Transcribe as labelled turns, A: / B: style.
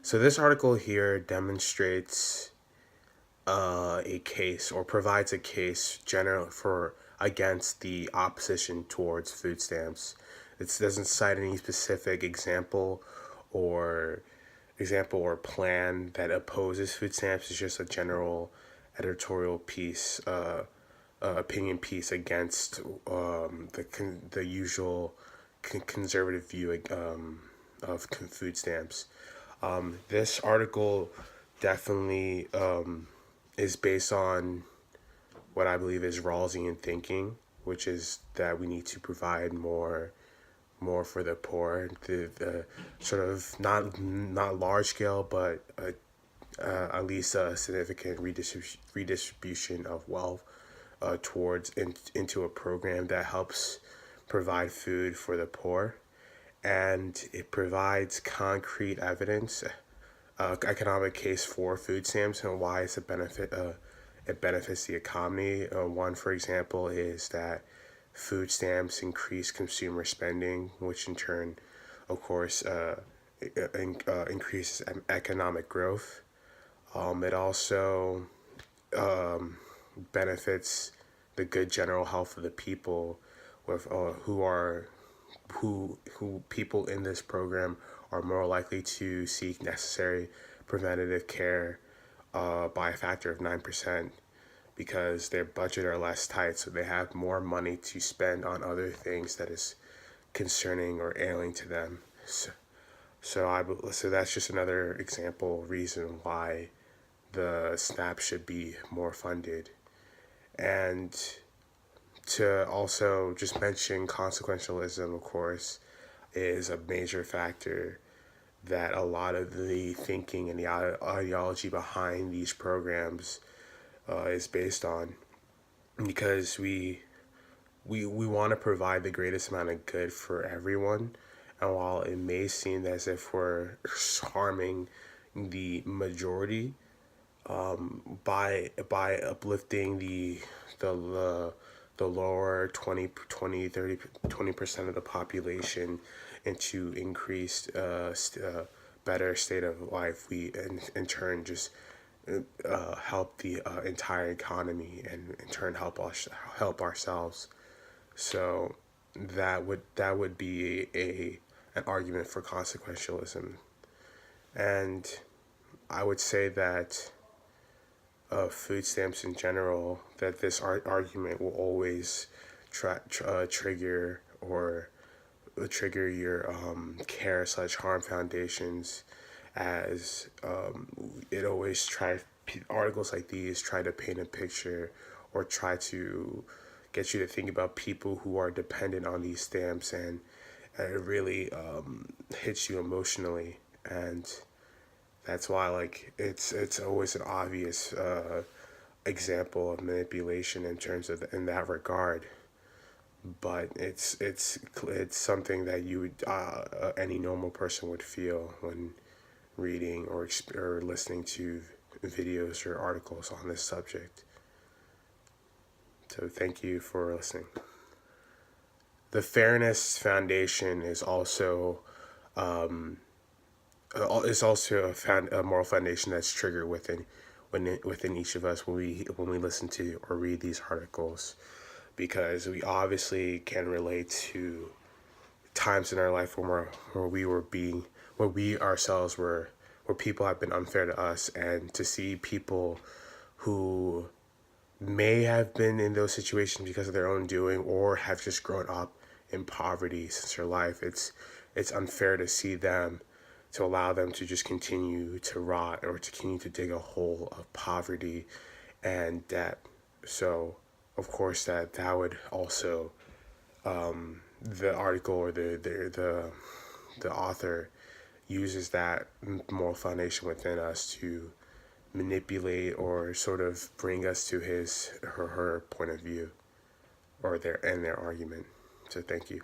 A: So this article here demonstrates a case or provides a case general for against the opposition towards food stamps. It doesn't cite any specific or plan that opposes food stamps. It's just a general editorial piece, opinion piece against the usual conservative view of food stamps. This article definitely is based on what I believe is Rawlsian thinking, which is that we need to provide more for the poor, the sort of not large scale, but at least a significant redistribution of wealth into a program that helps provide food for the poor, and it provides concrete evidence, economic case for food stamps and why it's a benefit. It benefits the economy. One, for example, is that food stamps increase consumer spending, which in turn, of course, increases economic growth. It also benefits the good general health of the people, with who people in this program are more likely to seek necessary preventative care by a factor of 9%, because their budget are less tight, so they have more money to spend on other things that is concerning or ailing to them. So that's just another example reason why the SNAP should be more funded. And to also just mention consequentialism, of course, is a major factor that a lot of the thinking and the ideology behind these programs is based on, because we want to provide the greatest amount of good for everyone. And while it may seem as if we're harming the majority by uplifting the lower 20% of the population into increased better state of life, we in turn just help the entire economy, and in turn help ourselves. So that would be an argument for consequentialism. And I would say that food stamps in general, that this argument will always trigger your care/harm foundations, as it always articles like these try to paint a picture or try to get you to think about people who are dependent on these stamps, and it really hits you emotionally. And that's why, like, it's always an obvious example of manipulation in that regard. But it's something that you would any normal person would feel when reading or listening to videos or articles on this subject. So thank you for listening. The Fairness Foundation is also a moral foundation that's triggered within each of us when we listen to or read these articles, because we obviously can relate to times in our life where we ourselves where people have been unfair to us, and to see people who may have been in those situations because of their own doing, or have just grown up in poverty since their life. It's unfair to see them, to allow them to just continue to rot or to continue to dig a hole of poverty and debt. So, of course, that would also the article or the author uses that moral foundation within us to manipulate or sort of bring us to his or her point of view or their argument. So thank you.